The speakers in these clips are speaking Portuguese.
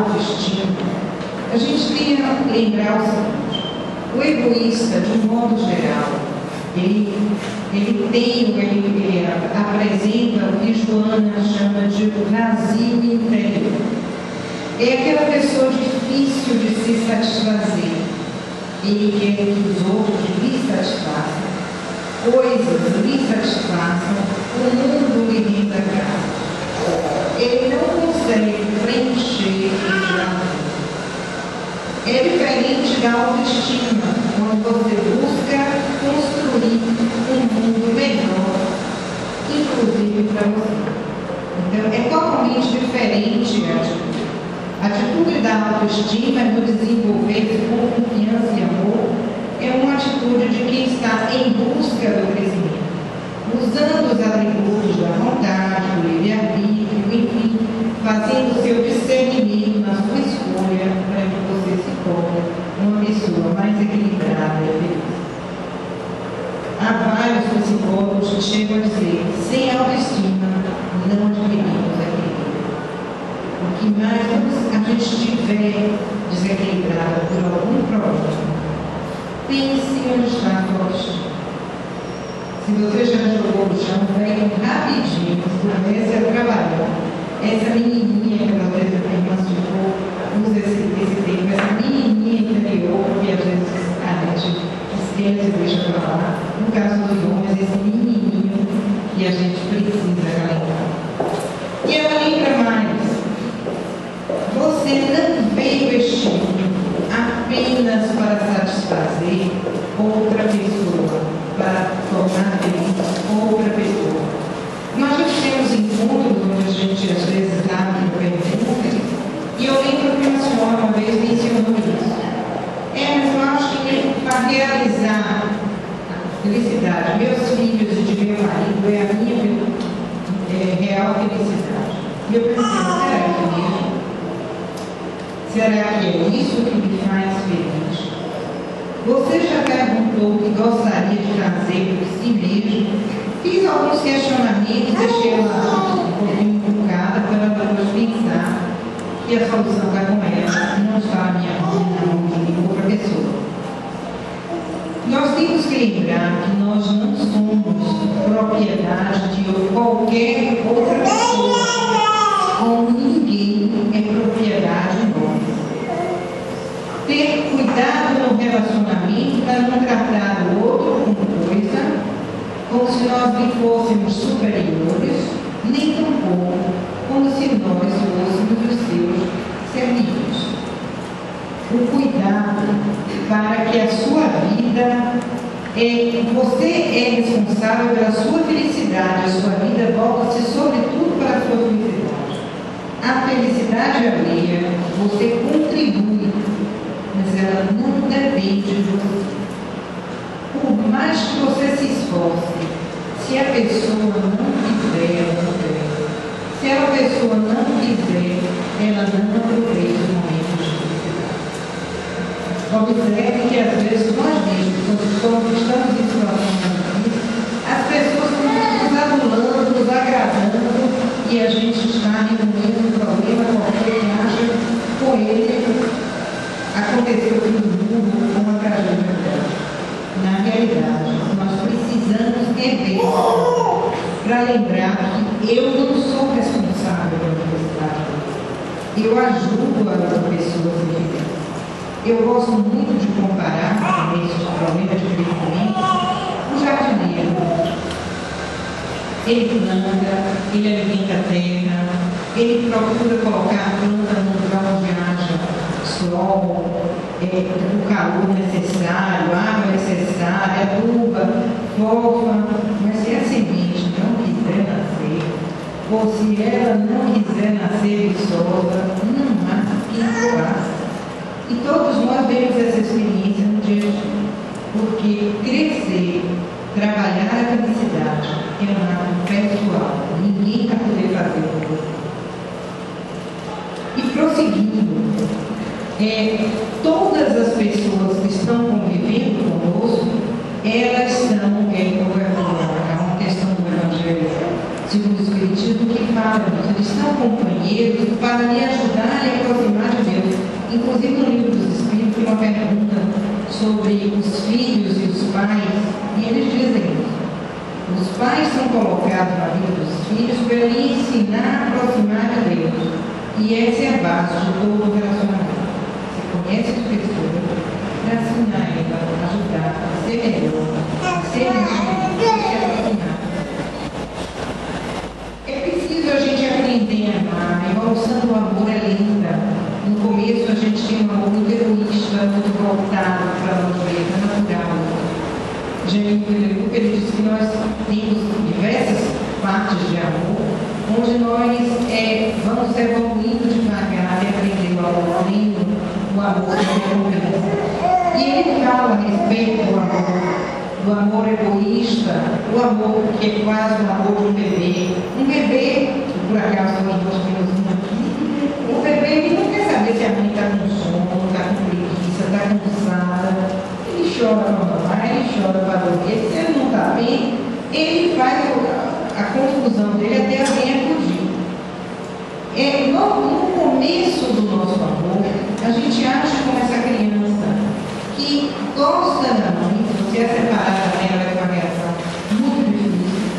autoestima, a gente tem que lembrar o seguinte: o egoísta, de um modo geral, ele apresenta o que Joana chama de vazio interior. É aquela pessoa difícil de se satisfazer. Ele quer que os outros lhe satisfaçam, coisas lhe satisfaçam, o mundo lhe renda graça. Ele não consegue preencher esse vazio. É diferente da autoestima, quando você busca construir um mundo melhor, inclusive para você. Então, é totalmente diferente a atitude. A atitude da autoestima, do desenvolver com confiança e amor, é uma atitude de quem está em busca do crescimento, usando os atributos da vontade, do livre-arbítrio, enfim, fazendo o seu discernimento na sua escolha para que você se torne uma pessoa mais equilibrada e feliz. Há vários psicólogos que chegam a dizer: sem autoestima não adquirimos equilíbrio. O que mais a gente estiver desequilibrada por algum problema, pense onde está a sua autoestima. Se você já jogou no chão, vem rapidinho, comece a trabalhar. Essa menininha que às vezes a irmã ficou, usa esse termo, essa menininha interior, que às vezes a gente esquece e deixa para lá. No caso dos homens, esse menininho que a gente precisa lembrar. E ela lembra mais: você não veio este mundo apenas para satisfazer outra pessoa, para tornar feliz outra pessoa. Nós já tivemos encontros onde a gente às vezes abre perguntas, e eu lembro que uma senhora uma vez mencionou isso. Mas eu acho que para realizar a felicidade, meus filhos e de meu marido, é a minha real felicidade. E eu pensei: será que é mesmo? Será que é isso que me faz feliz? Você já perguntou o que gostaria de fazer por si mesmo? Fiz alguns questionamentos, deixei ela um pouquinho encucada para ela depois pensar que a solução vai com ela, não está na minha mão, na mão de outra pessoa. Nós temos que lembrar que nós não somos propriedade de qualquer outra pessoa, como ninguém é propriedade nossa. Ter cuidado no relacionamento para não tratar o outro como coisa, como se nós lhe fôssemos superiores, nem tampouco como se nós fôssemos os seus servidores. O cuidado para que a sua vida, você é responsável pela sua felicidade, a sua vida volta-se sobretudo para a sua felicidade. A felicidade alheia, você contribui, mas ela não depende de você. Por mais que você se esforce, se a pessoa não quiser, ela não deve. Se a pessoa não quiser, ela não aproveita os momentos de felicidade. Observe que às vezes nós mesmos, quando estamos em situações assim, as pessoas estão nos adulando, nos agradando, e a gente está remoendo um problema qualquer que acha com ele aconteceu com o mundo, com uma tragédia dela. Na realidade, nós precisamos rever para lembrar que eu não sou responsável pela felicidade. Eu ajudo a outra pessoa a ser feliz. Eu gosto muito de comparar esse problema de crescimento com o jardineiro. Ele planta, ele alimenta a terra, ele procura colocar a planta num lugar onde haja sol, o calor necessário, a água necessária, aduba, fofa, mas se a semente não quiser nascer, ou se ela não quiser nascer viçosa, não há quem faça. E todos nós vemos essa experiência no dia a dia, porque crescer, trabalhar a felicidade é um ato pessoal, ninguém vai poder fazer por você. E prosseguindo, todas as pessoas que estão convivendo conosco, elas são, é uma questão do Evangelho segundo o Espiritismo que fala, eles são companheiros para lhe ajudar a lhe aproximar de sobre os filhos e os pais, e eles dizem isso. Os pais são colocados na vida dos filhos para lhe ensinar a aproximar de Deus. E essa é a base de todo o relacionamento. Você conhece a pessoa para ensinar ela, ajudar a ser melhor, a ser mais feliz, a se aproximar. É preciso a gente aprender a amar. A evolução do amor é linda. No começo a gente tem um amor muito egoísta, muito voltado para nós mesmos, natural. Ele diz que nós temos diversas partes de amor, onde nós vamos evoluindo devagar e aprendendo o amor lindo, o amor de recompensa. E ele fala a respeito do amor egoísta, o amor que é quase o amor de um bebê. Um bebê, por acaso nós temos um aqui, o bebê ele não quer saber se a mãe está com sono, está com preguiça, está cansada. Ele chora para a mamãe, ele chora para dormir. Se ele não está bem, ele faz a confusão dele até alguém acudir. No começo do nosso amor, a gente acha como essa criança que gosta da mãe, se você é separada dela, é uma reação muito difícil,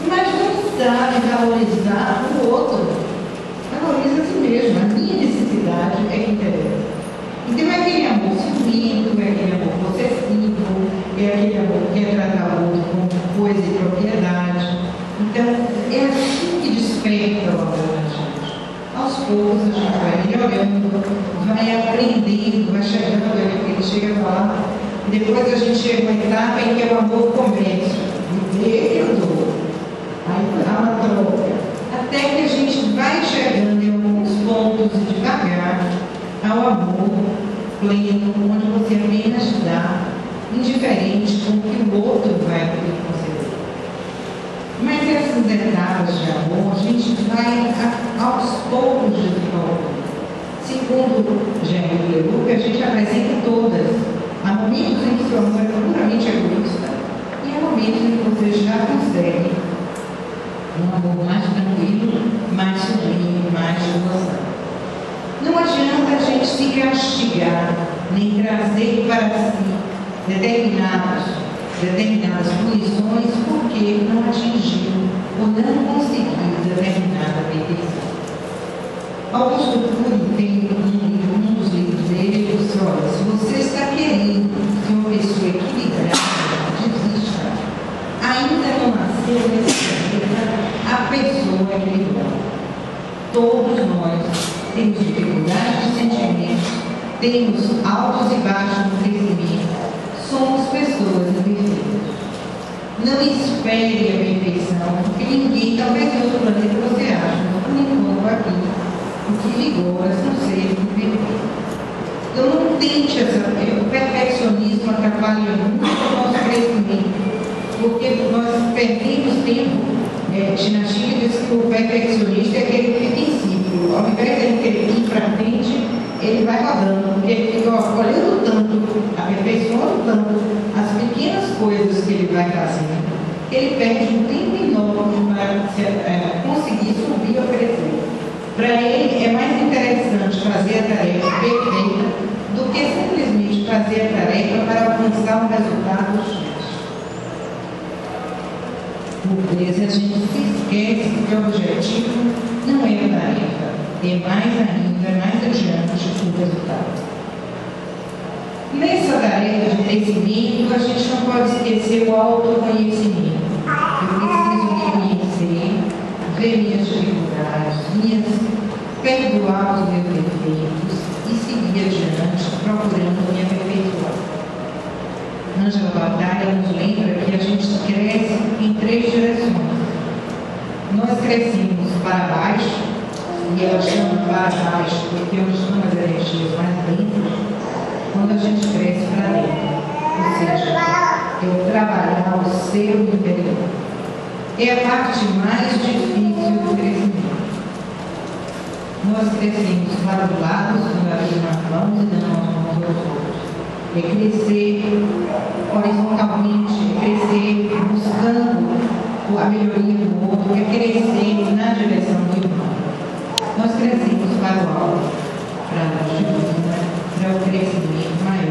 mas não sabe valorizar o outro. Valoriza a si mesmo. A minha necessidade é que interessa. Então é aquele amor ciumento, é aquele amor possessivo, é aquele amor que quer tratar o outro como coisa e propriedade. Então é assim que desperta o amor na gente. Aos poucos a gente vai melhorando, vai aprendendo, vai chegando, ele chega a falar. Depois a gente chega a uma etapa em que é o amor começa. Eu dou. Aí há uma troca. Até que a gente vai chegando em alguns pontos devagar ao amor pleno, onde você apenas dá, indiferente com o que o outro vai lhe conceder. Mas essas etapas de amor, a gente vai aos poucos desenvolvendo. Segundo Jaime Leluc, a gente apresenta todas. Há momentos em que seu amor é puramente egoísta e há momentos em que você já consegue um amor mais tranquilo, mais sublime, mais doação. Não adianta a gente se castigar, nem trazer para si determinadas punições porque não atingiu ou não conseguiu determinada perfeição. Augusto Cury tem um dos livros dele, ele diz, olha, se você está querendo ser uma pessoa equilibrada, desista. Ainda não nasceu nesse planeta a pessoa equilibrada. Todos nós temos dificuldades de sentimento, temos altos e baixos no crescimento, somos pessoas imperfeitas. Não espere a perfeição, porque ninguém, talvez em outro planeta você acha, mas por enquanto aqui, o que vigora são seres imperfeitos. Então não tente o perfeccionismo atrapalha muito o nosso crescimento, porque nós perdemos tempo. China diz que o perfeccionista é aquele que fica em ciclo. Ao invés de ele ir para frente, ele vai rodando, porque ele fica olhando tanto, aperfeiçoando tanto as pequenas coisas que ele vai fazendo, que ele perde um tempo enorme para conseguir subir ou crescer. Para ele é mais interessante fazer a tarefa perfeita do que simplesmente fazer a tarefa para alcançar um resultado X. Por vezes a gente se esquece que o objetivo não é a tarefa, é mais ainda, mais adiante o resultado. Nessa tarefa de crescimento, a gente não pode esquecer o autoconhecimento. Eu preciso me conhecer, ver minhas dificuldades, perdoar os meus defeitos e seguir adiante, procurando me aperfeiçoar. Ângela Batalha nos lembra que a gente cresce em 3 direções. Nós crescemos para baixo, e ela chama para baixo, porque hoje são as energias mais limpas, quando a gente cresce para dentro. Ou seja, eu trabalhar o seu interior. É a parte mais difícil do crescimento. Nós crescemos para os lados, quando abrimos as mãos e dando as mãos aos outros. É crescer horizontalmente, é crescer buscando a melhoria do outro, é crescer na direção do irmão. Nós crescemos para o alto, para a divina, para o crescimento maior.